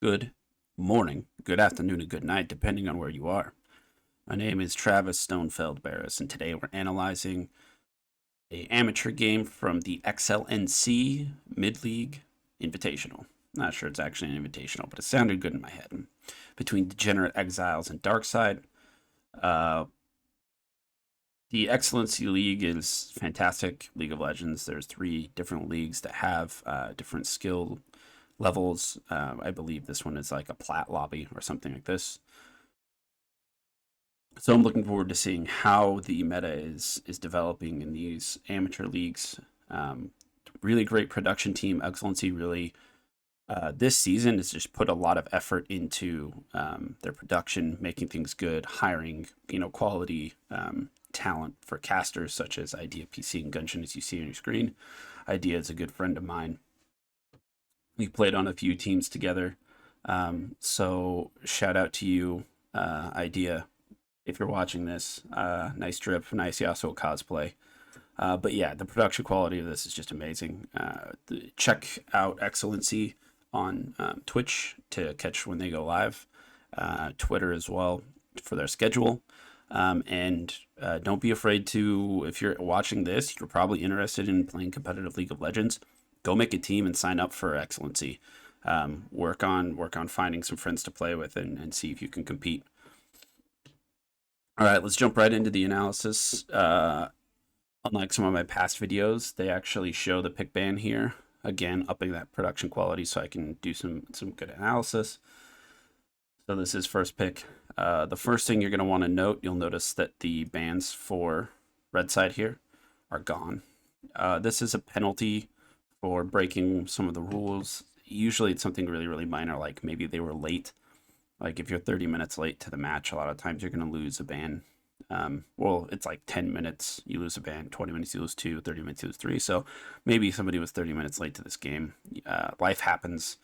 Good morning, good afternoon, and good night, depending on where you are. My name is Travis Stonefeld Barris, and today we're analyzing a amateur game from the XLNC Mid-League Invitational. Not sure it's actually an invitational, but it sounded good in my head. Between Degenerate, Exiles, and Darkside. The XLNC League is fantastic. League of Legends. There's 3 different leagues that have different skill levels. I believe this one is like a plat lobby or something like this. So I'm looking forward to seeing how the meta is developing in these amateur leagues. Really great production team. XLNC really this season has just put a lot of effort into their production, making things good, hiring quality talent for casters such as Idea PC and Gungeon, as you see on your screen. Idea is a good friend of mine. We played on a few teams together. So shout out to you, Idea, if you're watching this. Nice drip, nice Yasuo cosplay. But yeah, the production quality of this is just amazing. Check out XLNC on Twitch to catch when they go live. Twitter as well for their schedule. And don't be afraid to, if you're watching this, you're probably interested in playing competitive League of Legends. Go make a team and sign up for XLNC. Work on finding some friends to play with and see if you can compete. All right, let's jump right into the analysis. Unlike some of my past videos, they actually show the pick ban here. Again, upping that production quality so I can do some good analysis. So this is first pick. The first thing you're going to want to note, you'll notice that the bans for red side here are gone. This is a penalty for breaking some of the rules. Usually it's something really, really minor, like maybe they were late. Like if you're 30 minutes late to the match, a lot of times you're going to lose a ban. Well, it's like 10 minutes, you lose a ban, 20 minutes, you lose 2, 30 minutes, you lose 3. So maybe somebody was 30 minutes late to this game. Life happens.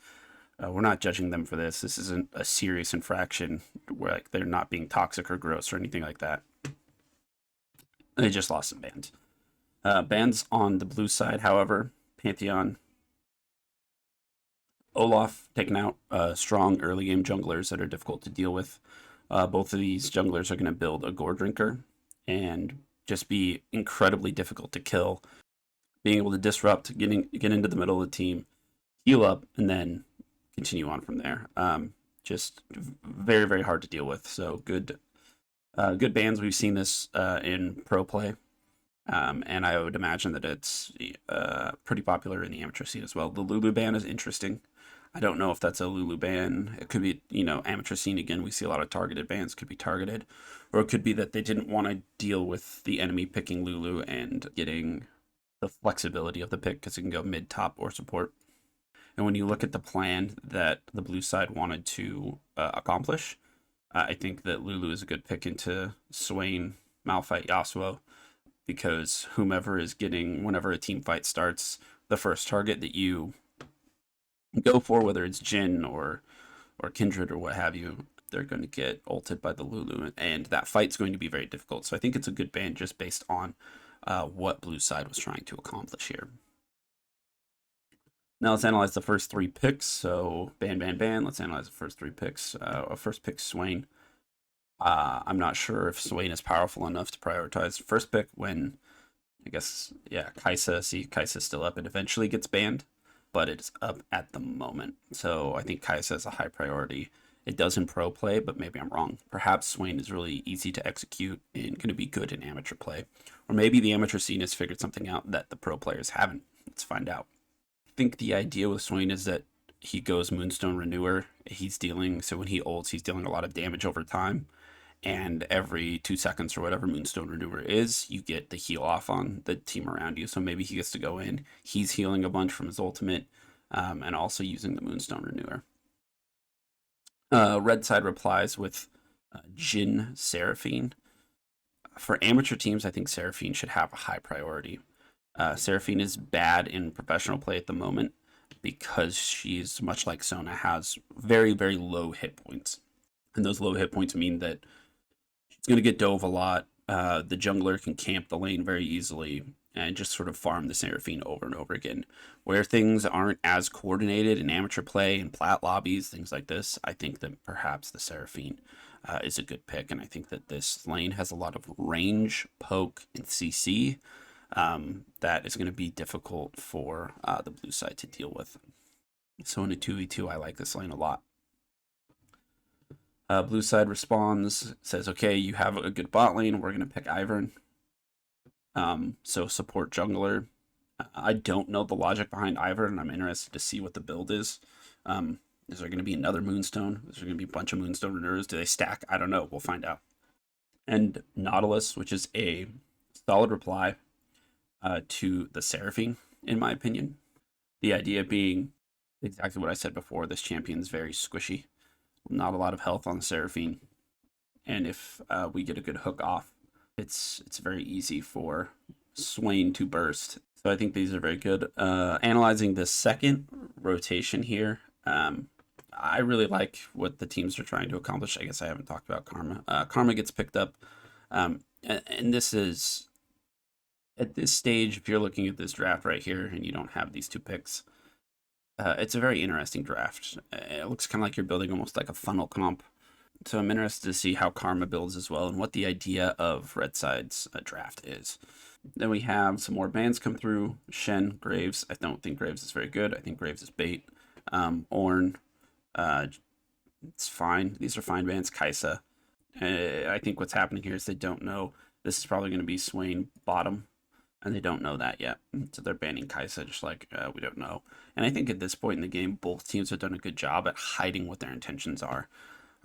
We're not judging them for this. This isn't a serious infraction where like they're not being toxic or gross or anything like that. They just lost some bans. Bans on the blue side, however, Pantheon, Olaf taking out strong early game junglers that are difficult to deal with. Both of these junglers are going to build a Gore Drinker and just be incredibly difficult to kill. Being able to disrupt, get into the middle of the team, heal up, and then continue on from there. Just very, very hard to deal with. So good bans. We've seen this in pro play. And I would imagine that it's pretty popular in the amateur scene as well. The Lulu ban is interesting. I don't know if that's a Lulu ban. It could be, amateur scene again. We see a lot of targeted bans, could be targeted. Or it could be that they didn't want to deal with the enemy picking Lulu and getting the flexibility of the pick because it can go mid, top, or support. And when you look at the plan that the blue side wanted to accomplish, I think that Lulu is a good pick into Swain, Malphite, Yasuo, because whomever is getting, whenever a team fight starts, the first target that you go for, whether it's Jhin or Kindred or what have you, they're going to get ulted by the Lulu, and that fight's going to be very difficult. So I think it's a good ban just based on what blue side was trying to accomplish here. Now let's analyze the first 3 picks. So ban. Let's analyze the first 3 picks. First pick, Swain. I'm not sure if Swain is powerful enough to prioritize first pick when, I guess, yeah, Kai'Sa's still up. It eventually gets banned, but it's up at the moment. So I think Kai'Sa is a high priority. It does in pro play, but maybe I'm wrong. Perhaps Swain is really easy to execute and going to be good in amateur play. Or maybe the amateur scene has figured something out that the pro players haven't. Let's find out. I think the idea with Swain is that he goes Moonstone Renewer. So when he ults, he's dealing a lot of damage over time. And every 2 seconds or whatever Moonstone Renewer is, you get the heal off on the team around you. So maybe he gets to go in. He's healing a bunch from his ultimate and also using the Moonstone Renewer. Red side replies with Jhin Seraphine. For amateur teams, I think Seraphine should have a high priority. Seraphine is bad in professional play at the moment because she's, much like Sona, has very, very low hit points. And those low hit points mean that she's going to get dove a lot. The jungler can camp the lane very easily. and just sort of farm the Seraphine over and over again. Where things aren't as coordinated in amateur play and plat lobbies, things like this, I think that perhaps the Seraphine is a good pick, and I think that this lane has a lot of range, poke, and CC that is going to be difficult for the blue side to deal with. So in a 2v2, I like this lane a lot. Blue side responds, says, okay, you have a good bot lane. We're going to pick Ivern. So support jungler. I don't know the logic behind Ivern, and I'm interested to see what the build is. Is there going to be another Moonstone? Is there going to be a bunch of Moonstone renewers? Do they stack? I don't know. We'll find out. And Nautilus, which is a solid reply to the Seraphine, in my opinion. The idea being exactly what I said before. This champion is very squishy. Not a lot of health on the Seraphine. And if we get a good hook off, it's very easy for Swain to burst. So I think these are very good. Analyzing the second rotation here, I really like what the teams are trying to accomplish. I guess I haven't talked about Karma. Karma gets picked up. And this is, at this stage, if you're looking at this draft right here and you don't have these two picks, it's a very interesting draft. It looks kind of like you're building almost like a funnel comp. So I'm interested to see how Karma builds as well and what the idea of Red Side's draft is. Then we have some more bans come through. Shen, Graves. I don't think Graves is very good. I think Graves is bait. Ornn. It's fine. These are fine bans. Kaisa. I think what's happening here is they don't know. This is probably going to be Swain bottom, and they don't know that yet. So they're banning Kaisa just like, we don't know. And I think at this point in the game, both teams have done a good job at hiding what their intentions are.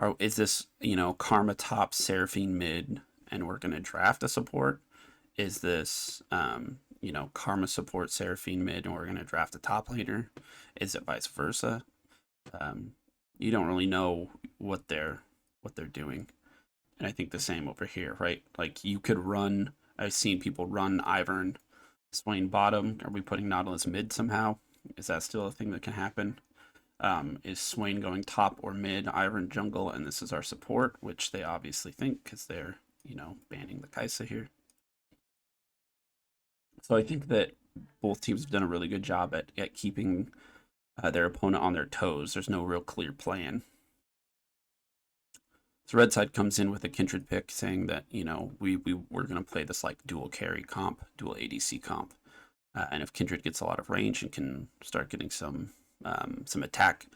Or is this, Karma top, Seraphine mid, and we're going to draft a support? Is this, Karma support, Seraphine mid, and we're going to draft a top laner? Is it vice versa? You don't really know what they're doing. And I think the same over here, right? Like you could run, I've seen people run Ivern, Swain bottom. Are we putting Nautilus mid somehow? Is that still a thing that can happen? Is Swain going top or mid, Ivern jungle, and this is our support, which they obviously think because they're, banning the Kaisa here. So I think that both teams have done a really good job at keeping their opponent on their toes. There's no real clear plan. So Red Side comes in with a Kindred pick saying that, we're going to play this like dual carry comp, dual ADC comp. And if Kindred gets a lot of range and can start getting some attack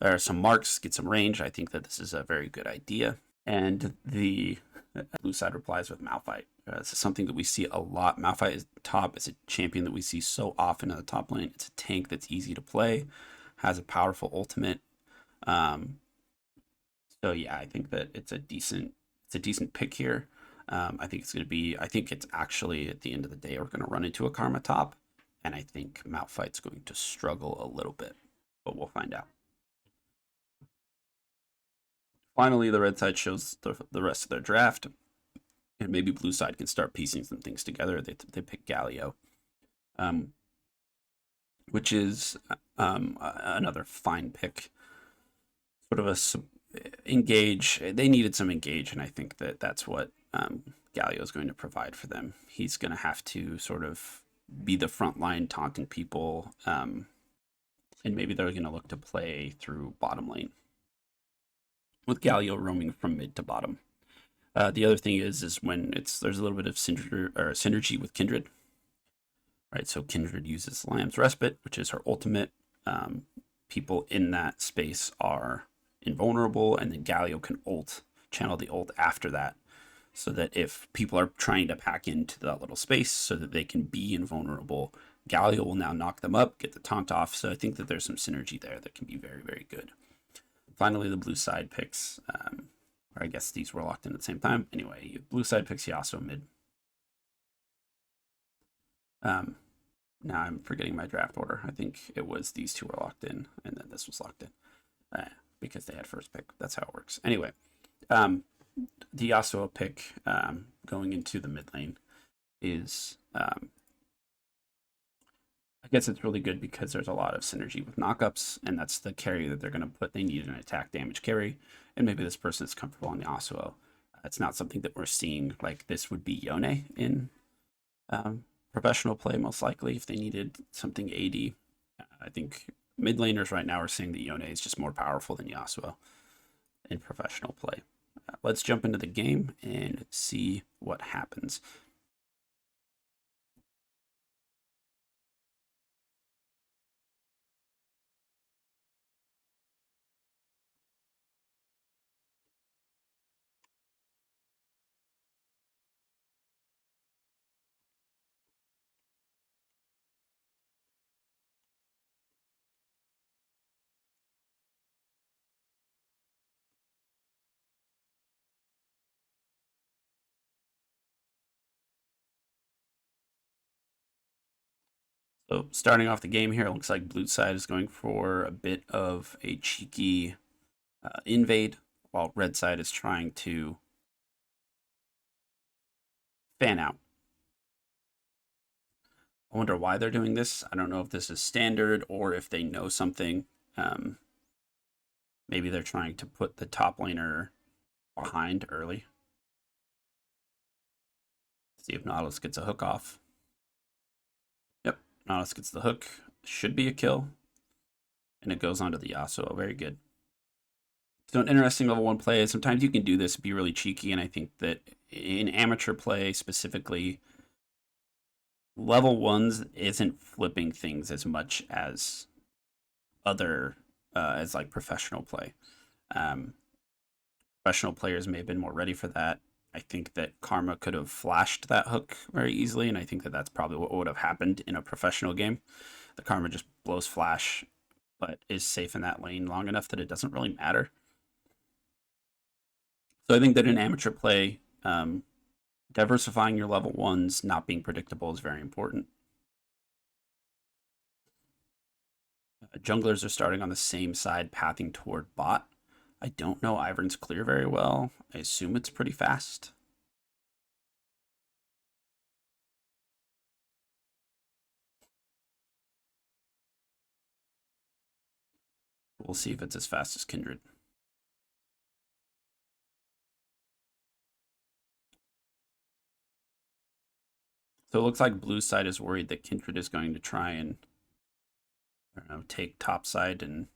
or some marks, get some range, I think that this is a very good idea. And the blue side replies with Malphite. This is something that we see a lot. Malphite is top. It's a champion that we see so often in the top lane. It's a tank that's easy to play, has a powerful ultimate. So yeah, I think that it's a decent pick here. I think it's actually at the end of the day we're going to run into a Karma top, and I think Malphite's going to struggle a little bit, but we'll find out. Finally, the red side shows the rest of their draft, and maybe blue side can start piecing some things together. They pick Galio, which is another fine pick. Sort of a engage. They needed some engage, and I think that that's what Galio is going to provide for them. He's going to have to sort of be the front line taunting people, and maybe they're going to look to play through bottom lane with Galio roaming from mid to bottom. The other thing is when there's a little bit of synergy with Kindred, right? So Kindred uses Lamb's Respite, which is her ultimate. People in that space are invulnerable, and then Galio can channel the ult after that, so that if people are trying to pack into that little space so that they can be invulnerable, Galio will now knock them up, get the taunt off. So I think that there's some synergy there that can be very, very good. Finally, the blue side picks, or I guess these were locked in at the same time. Anyway, blue side picks Yasuo mid. Now I'm forgetting my draft order. I think it was these two were locked in, and then this was locked in because they had first pick. That's how it works. Anyway, the Yasuo pick going into the mid lane is, I guess it's really good because there's a lot of synergy with knockups, and that's the carry that they're going to put. They need an attack damage carry, and maybe this person is comfortable on the Yasuo. It's not something that we're seeing like this would be Yone in professional play, most likely, if they needed something AD. I think mid laners right now are saying that Yone is just more powerful than Yasuo in professional play. Let's jump into the game and see what happens. So starting off the game here, it looks like blue side is going for a bit of a cheeky invade, while red side is trying to fan out. I wonder why they're doing this. I don't know if this is standard or if they know something. Maybe they're trying to put the top laner behind early. See if Nautilus gets a hook off. Yep, Nautilus gets the hook. Should be a kill. And it goes on to the Yasuo. Very good. So an interesting level 1 play. Sometimes you can do this, be really cheeky, and I think that in amateur play specifically, level 1s isn't flipping things as much as other, as like professional play. Professional players may have been more ready for that. I think that Karma could have flashed that hook very easily, and I think that that's probably what would have happened in a professional game. The Karma just blows flash, but is safe in that lane long enough that it doesn't really matter. So I think that in amateur play, diversifying your level 1s, not being predictable is very important. Junglers are starting on the same side, pathing toward bot. I don't know Ivern's clear very well. I assume it's pretty fast. We'll see if it's as fast as Kindred. So it looks like blue side is worried that Kindred is going to try and, I don't know, take top side and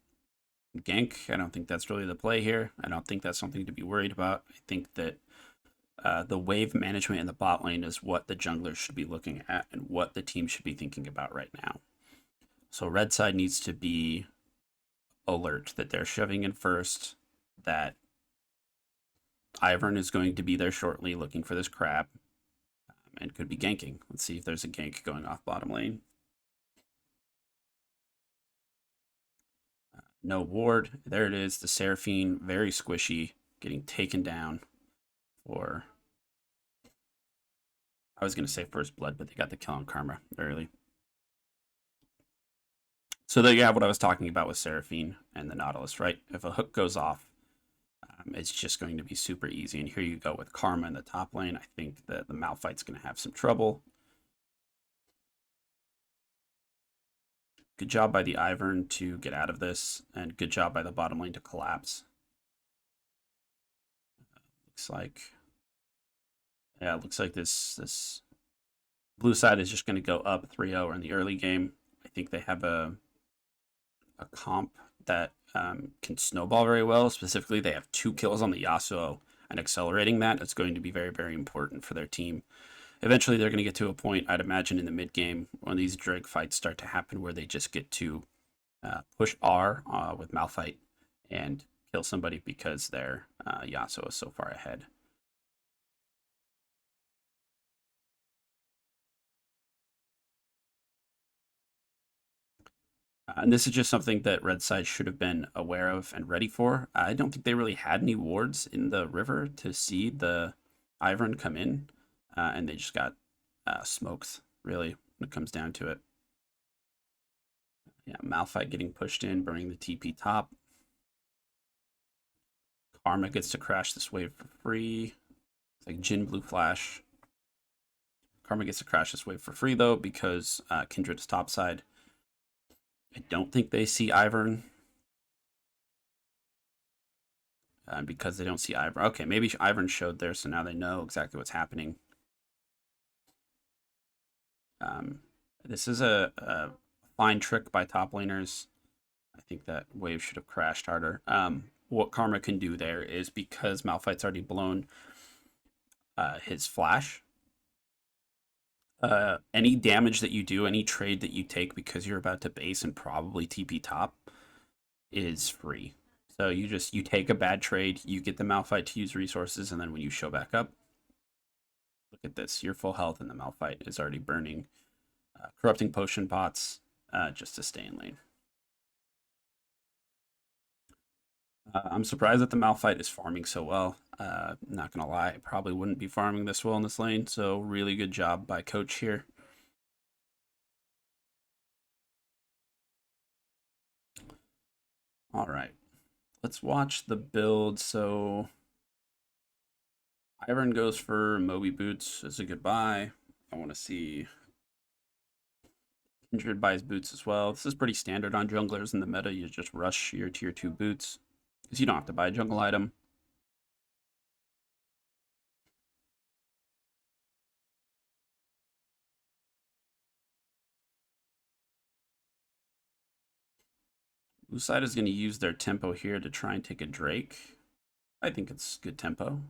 gank. I don't think that's really the play here. I don't think that's something to be worried about. I think that the wave management in the bot lane is what the junglers should be looking at and what the team should be thinking about right now. So red side needs to be alert that they're shoving in first, that Ivern is going to be there shortly looking for this crab, and could be ganking. Let's see if there's a gank going off bottom lane. No ward. There it is. The Seraphine, very squishy, getting taken down for, I was going to say first blood, but they got the kill on Karma early. So there you have what I was talking about with Seraphine and the Nautilus, right? If a hook goes off, it's just going to be super easy. And here you go with Karma in the top lane. I think that the Malphite's going to have some trouble. Good job by the Ivern to get out of this, and good job by the bottom lane to collapse. Looks like, yeah, it looks like this blue side is just going to go up 3-0 in the early game. I think they have a comp that can snowball very well. Specifically, they have 2 kills on the Yasuo, and accelerating that is going to be very, very important for their team. Eventually, they're going to get to a point, I'd imagine, in the mid game when these Drake fights start to happen where they just get to push R with Malphite and kill somebody because their Yasuo is so far ahead. And this is just something that red side should have been aware of and ready for. I don't think they really had any wards in the river to see the Ivern come in, and they just got smoked, really, when it comes down to it. Yeah, Malphite getting pushed in, burning the TP top. Karma gets to crash this wave for free. It's like Jin Blue Flash. Karma gets to crash this wave for free, though, because Kindred is topside. I don't think they see Ivern. Because they don't see Ivern. Okay, maybe Ivern showed there, so now they know exactly what's happening. This is a fine trick by top laners. I think that wave should have crashed harder. What Karma can do there is, because Malphite's already blown his flash, any damage that you do, any trade that you take because you're about to base and probably TP top is free. So you take a bad trade, you get the Malphite to use resources, and then when you show back up, look at this, you're full health and the Malphite is already burning corrupting potion pots just to stay in lane. I'm surprised that the Malphite is farming so well. Not gonna lie, I probably wouldn't be farming this well in this lane, so really good job by coach here. All right, let's watch the build. So Ivern goes for Moby Boots as a goodbye. I want to see Kindred buys boots as well. This is pretty standard on junglers in the meta. You just rush your tier 2 boots because you don't have to buy a jungle item. Blue side is going to use their tempo here to try and take a Drake. I think it's good tempo.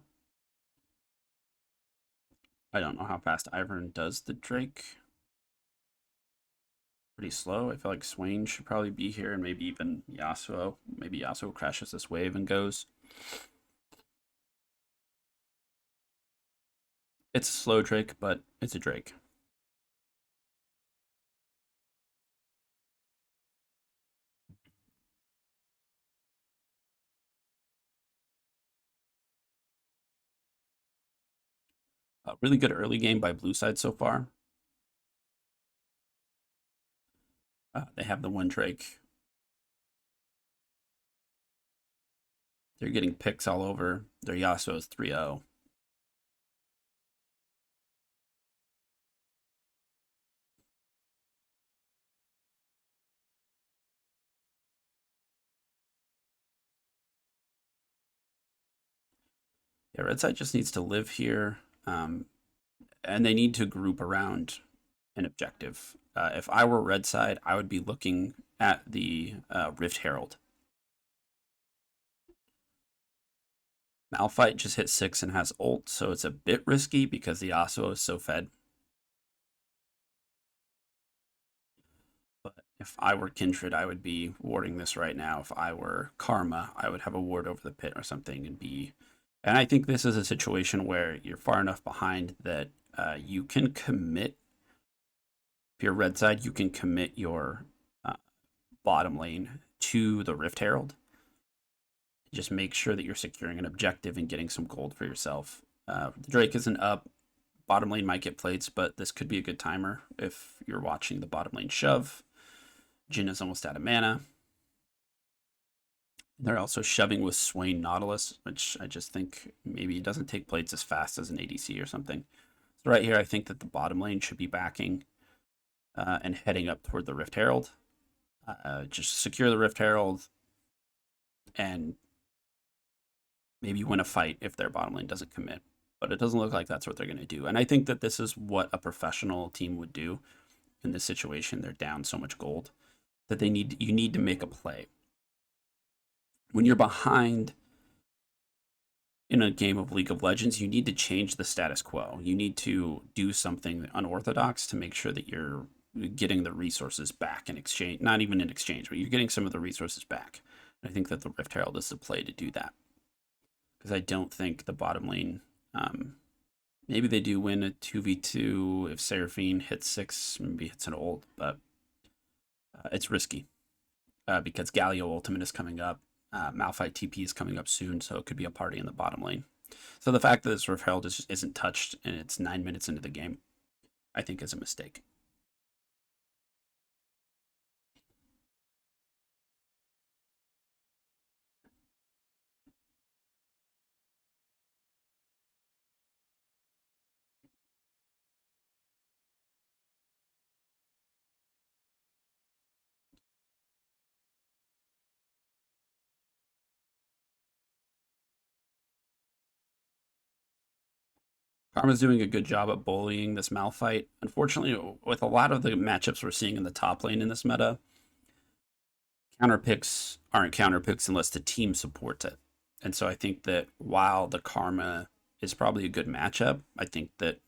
I don't know how fast Ivern does the Drake. Pretty slow. I feel like Swain should probably be here, and maybe even Yasuo. Maybe Yasuo crashes this wave and goes. It's a slow Drake, but it's a Drake. A really good early game by blue side so far. They have the one Drake. They're getting picks all over. Their Yasuo is 3-0. Yeah, red side just needs to live here. And they need to group around an objective. If I were red side, I would be looking at the Rift Herald. Malphite just hit 6 and has ult, so it's a bit risky because the Yasuo is so fed. But if I were Kindred, I would be warding this right now. If I were Karma, I would have a ward over the pit or something and be... And I think this is a situation where you're far enough behind that you can commit. If you're red side, you can commit your bottom lane to the Rift Herald. Just make sure that you're securing an objective and getting some gold for yourself. The Drake isn't up. Bottom lane might get plates, but this could be a good timer if you're watching the bottom lane shove. Jhin is almost out of mana. They're also shoving with Swain Nautilus, which I just think maybe it doesn't take plates as fast as an ADC or something. So right here, I think that the bottom lane should be backing and heading up toward the Rift Herald. Just secure the Rift Herald and maybe win a fight if their bottom lane doesn't commit. But it doesn't look like that's what they're going to do. And I think that this is what a professional team would do in this situation. They're down so much gold that you need to make a play. When you're behind in a game of League of Legends, you need to change the status quo. You need to do something unorthodox to make sure that you're getting the resources back in exchange. Not even in exchange, but you're getting some of the resources back. And I think that the Rift Herald is the play to do that. Because I don't think the bottom lane... maybe they do win a 2v2 if Seraphine hits 6, maybe hits an ult, but it's risky. Because Galio Ultimate is coming up. Malphite TP is coming up soon, so it could be a party in the bottom lane. So the fact that this Rift Herald isn't touched and it's 9 minutes into the game, I think is a mistake. Karma's doing a good job at bullying this Malphite. Unfortunately, with a lot of the matchups we're seeing in the top lane in this meta, counter picks aren't counter picks unless the team supports it. And so I think that while the Karma is probably a good matchup, I think that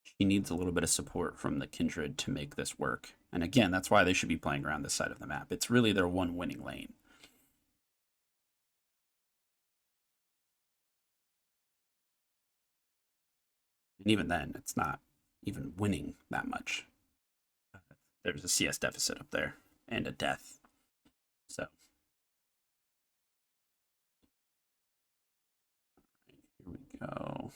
she needs a little bit of support from the Kindred to make this work. And again, that's why they should be playing around this side of the map. It's really their one winning lane. And even then, it's not even winning that much. There's a CS deficit up there and a death. So here we go.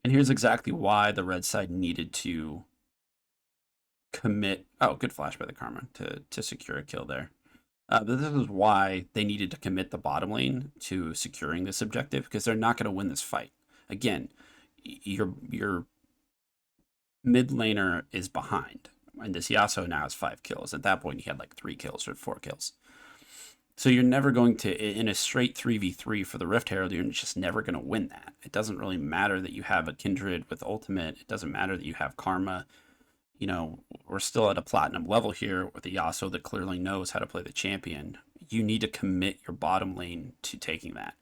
And here's exactly why the red side needed to commit. Oh, good flash by the Karma to secure a kill there. But this is why they needed to commit the bottom lane to securing this objective, because they're not going to win this fight. Again, your mid laner is behind, and this Yasuo now has 5 kills. At that point, he had like 3 kills or 4 kills. So you're never going to, in a straight 3v3 for the Rift Herald, you're just never going to win that. It doesn't really matter that you have a Kindred with ultimate. It doesn't matter that you have Karma. You know, we're still at a platinum level here with a Yasuo that clearly knows how to play the champion. You need to commit your bottom lane to taking that.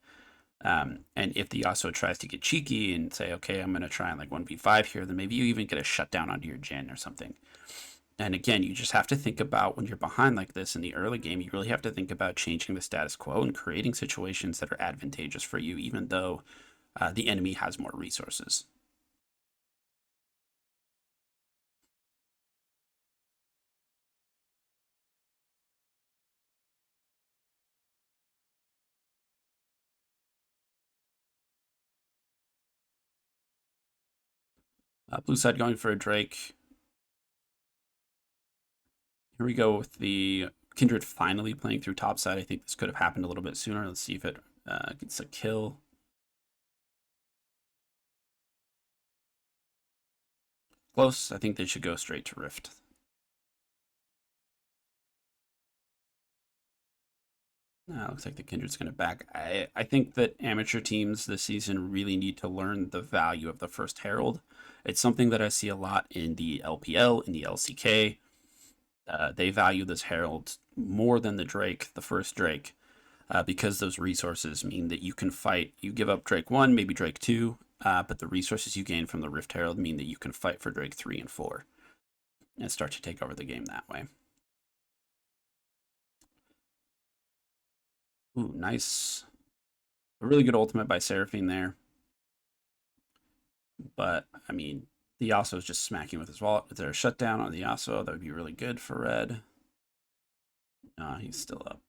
And if the Yasuo tries to get cheeky and say, okay, I'm going to try and like 1v5 here, then maybe you even get a shutdown onto your Jhin or something. And again, you just have to think about when you're behind like this in the early game, you really have to think about changing the status quo and creating situations that are advantageous for you, even though the enemy has more resources. Blue side going for a Drake. Here we go with the Kindred finally playing through top side. I think this could have happened a little bit sooner. Let's see if it gets a kill. Close. I think they should go straight to Rift. Looks like the Kindred's going to back. I think that amateur teams this season really need to learn the value of the first Herald. It's something that I see a lot in the LPL, in the LCK. They value this Herald more than the Drake, the first Drake, because those resources mean that you can fight. You give up Drake 1, maybe Drake 2, but the resources you gain from the Rift Herald mean that you can fight for Drake 3 and 4 and start to take over the game that way. Ooh, nice. A really good ultimate by Seraphine there. But, I mean, the Yasuo is just smacking with his wallet. Is there a shutdown on the Yasuo? That would be really good for red. He's still up.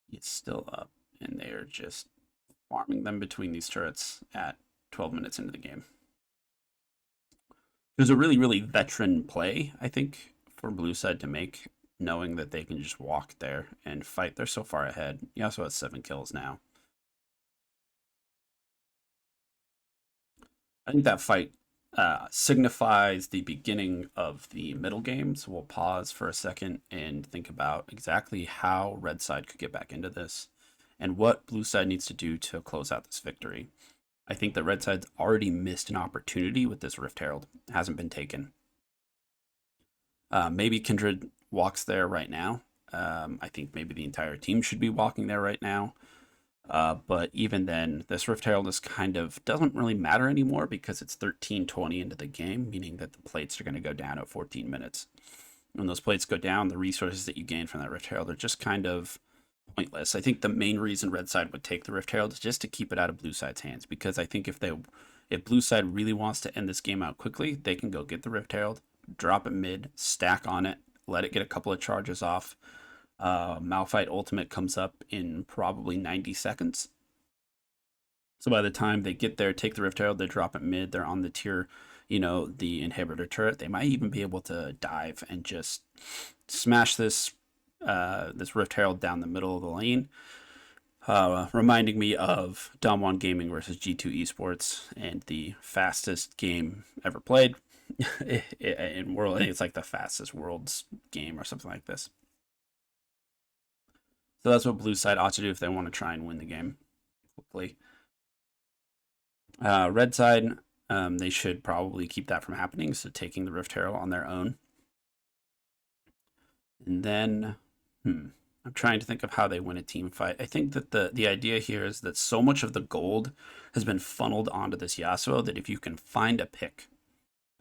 He's still up. And they are just farming them between these turrets at 12 minutes into the game. There's a really, really veteran play, I think, for blue side to make, knowing that they can just walk there and fight. They're so far ahead. Yasuo has 7 kills now. I think that fight signifies the beginning of the middle game. So we'll pause for a second and think about exactly how red side could get back into this and what blue side needs to do to close out this victory. I think that red side's already missed an opportunity with this Rift Herald. It hasn't been taken. Maybe Kindred walks there right now. I think maybe the entire team should be walking there right now. But even then, this Rift Herald is kind of doesn't really matter anymore because it's 13:20 into the game, meaning that the plates are going to go down at 14 minutes. When those plates go down, the resources that you gain from that Rift Herald are just kind of pointless. I think the main reason red side would take the Rift Herald is just to keep it out of blue side's hands, because I think if blue side really wants to end this game out quickly, they can go get the Rift Herald, drop it mid, stack on it, let it get a couple of charges off. Malphite ultimate comes up in probably 90 seconds. So by the time they get there, take the Rift Herald, they drop it mid, they're on the tier, the inhibitor turret. They might even be able to dive and just smash this Rift Herald down the middle of the lane. reminding me of Damwon Gaming versus G2 Esports and the fastest game ever played in world. I think it's like the fastest world's game or something like this. So that's what blue side ought to do if they want to try and win the game quickly. Red side, they should probably keep that from happening, so taking the Rift Herald on their own. And then, I'm trying to think of how they win a team fight. I think that the idea here is that so much of the gold has been funneled onto this Yasuo that if you can find a pick,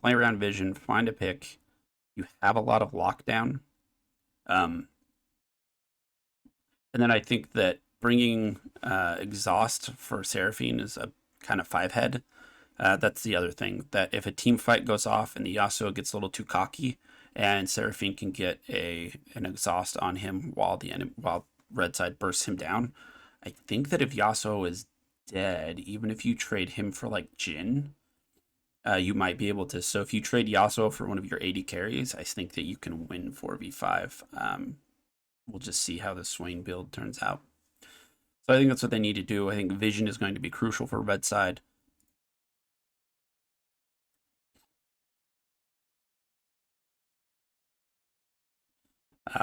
play around vision, find a pick, you have a lot of lockdown. And then I think that bringing exhaust for Seraphine is a kind of 5-head. That's the other thing, that if a team fight goes off and the Yasuo gets a little too cocky, and Seraphine can get an exhaust on him while red side bursts him down. I think that if Yasuo is dead, even if you trade him for like Jhin, you might be able to. So if you trade Yasuo for one of your 80 carries, I think that you can win 4v5. We'll just see how the Swain build turns out. So I think that's what they need to do. I think vision is going to be crucial for red side.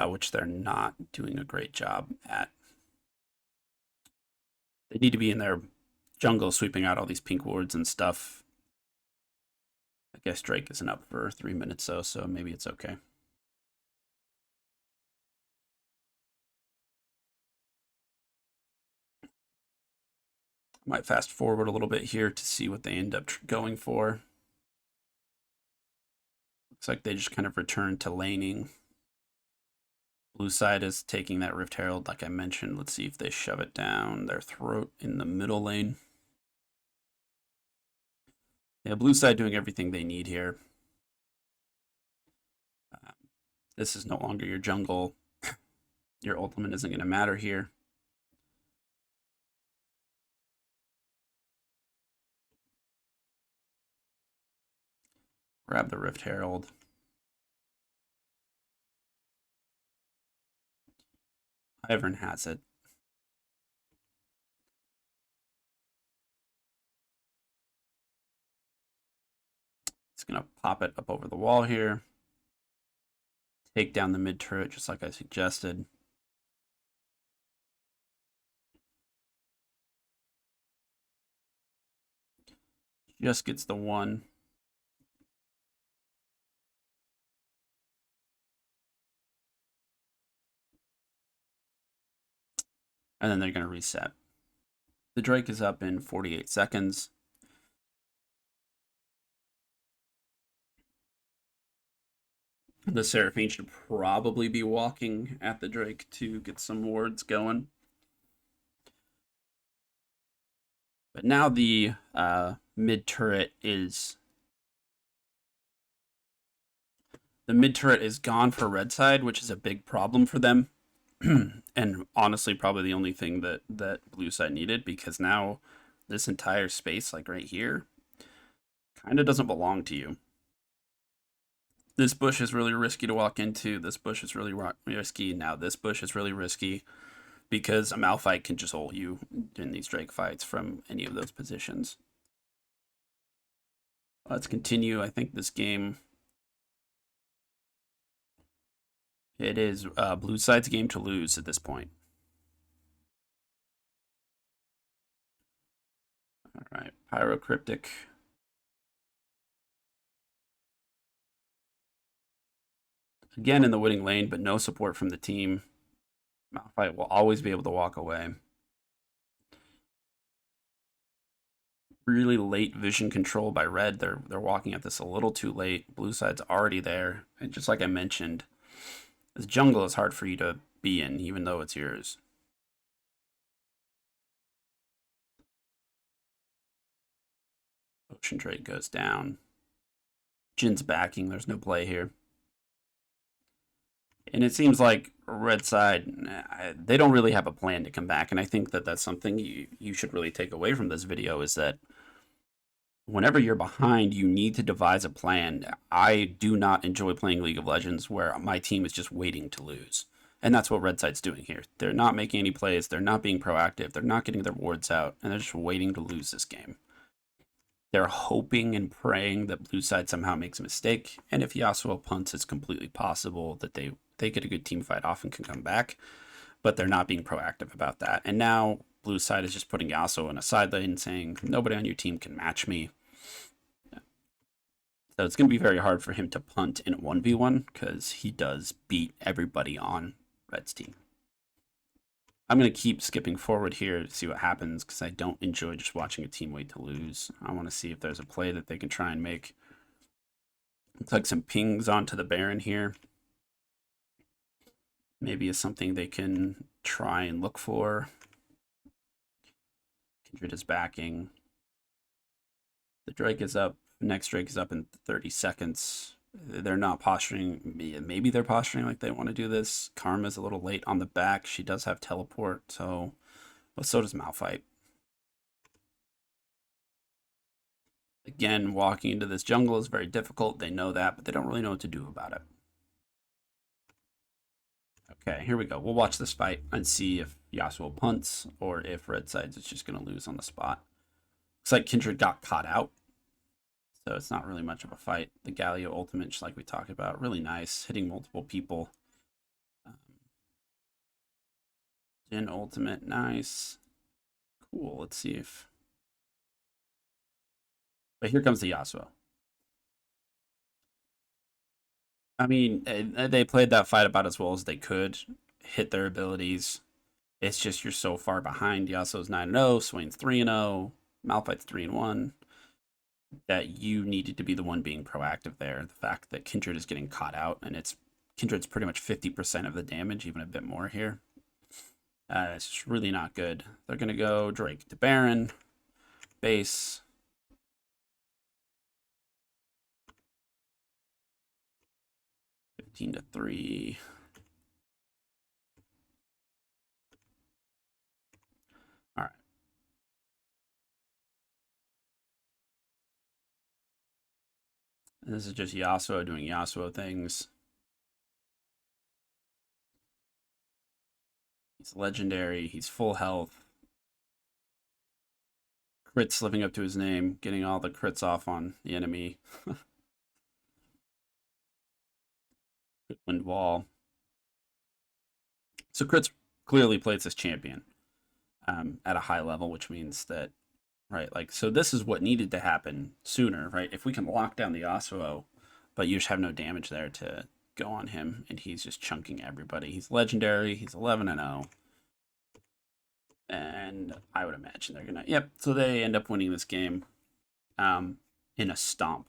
Which they're not doing a great job at. They need to be in their jungle sweeping out all these pink wards and stuff. I guess Drake isn't up for 3 minutes though, so maybe it's okay. Might fast forward a little bit here to see what they end up going for. Looks like they just kind of return to laning. Blue side is taking that Rift Herald, like I mentioned. Let's see if they shove it down their throat in the middle lane. Yeah, blue side doing everything they need here. This is no longer your jungle. Your ultimate isn't going to matter here. Grab the Rift Herald. Ivern has it. It's going to pop it up over the wall here. Take down the mid turret just like I suggested. Just gets the one. And then they're going to reset. The Drake is up in 48 seconds. The Seraphine should probably be walking at the Drake to get some wards going. But now the mid turret is... The mid turret is gone for red side, which is a big problem for them. And honestly, probably the only thing that blue side needed, because now this entire space, like right here, kind of doesn't belong to you. This bush is really risky to walk into. This bush is really risky. Now this bush is really risky because a Malphite can just ult you in these Drake fights from any of those positions. Let's continue. I think this game... It is blue side's game to lose at this point. All right, Pyrocryptic. Again in the winning lane, but no support from the team. Malphite will always be able to walk away. Really late vision control by red. They're walking at this a little too late. Blue side's already there. And just like I mentioned, this jungle is hard for you to be in, even though it's yours. Ocean Drake goes down. Jin's backing. There's no play here. And it seems like red side, they don't really have a plan to come back. And I think that that's something you should really take away from this video, is that whenever you're behind, you need to devise a plan. I do not enjoy playing League of Legends where my team is just waiting to lose. And that's what Red Side's doing here. They're not making any plays. They're not being proactive. They're not getting their wards out. And they're just waiting to lose this game. They're hoping and praying that Blue Side somehow makes a mistake. And if Yasuo punts, it's completely possible that they get a good team fight off and can come back. But they're not being proactive about that. And now Blue Side is just putting Yasuo in a side lane saying, nobody on your team can match me. So it's going to be very hard for him to punt in a 1v1 because he does beat everybody on Red's team. I'm going to keep skipping forward here to see what happens because I don't enjoy just watching a team wait to lose. I want to see if there's a play that they can try and make. Looks like some pings onto the Baron here. Maybe is something they can try and look for. Kindred is backing. The Drake is up. Next Drake is up in 30 seconds. They're not posturing. Maybe they're posturing like they want to do this. Karma's a little late on the back. She does have teleport, so... But so does Malphite. Again, walking into this jungle is very difficult. They know that, but they don't really know what to do about it. Okay, here we go. We'll watch this fight and see if Yasuo punts or if Red Side's is just going to lose on the spot. Looks like Kindred got caught out. So it's not really much of a fight. The Galio ultimate, just like we talked about, really nice, hitting multiple people. Jhin ultimate, nice. Cool, let's see if... But here comes the Yasuo. I mean, they played that fight about as well as they could, hit their abilities. It's just you're so far behind. Yasuo's 9-0, Swain's 3-0, Malphite's 3-1. That you needed to be the one being proactive there. The fact that Kindred is getting caught out, and Kindred's pretty much 50% of the damage, even a bit more here. It's just really not good. They're going to go Drake to Baron, base. To 3. All right. This is just Yasuo doing Yasuo things. He's legendary. He's full health. Crits living up to his name, getting all the crits off on the enemy. Good wind wall. So Crits clearly plays this champion at a high level, which means that, right, like, so this is what needed to happen sooner, right? If we can lock down the Yasuo, but you just have no damage there to go on him, and he's just chunking everybody. He's legendary. He's 11-0. And I would imagine they're going to... Yep, so they end up winning this game in a stomp.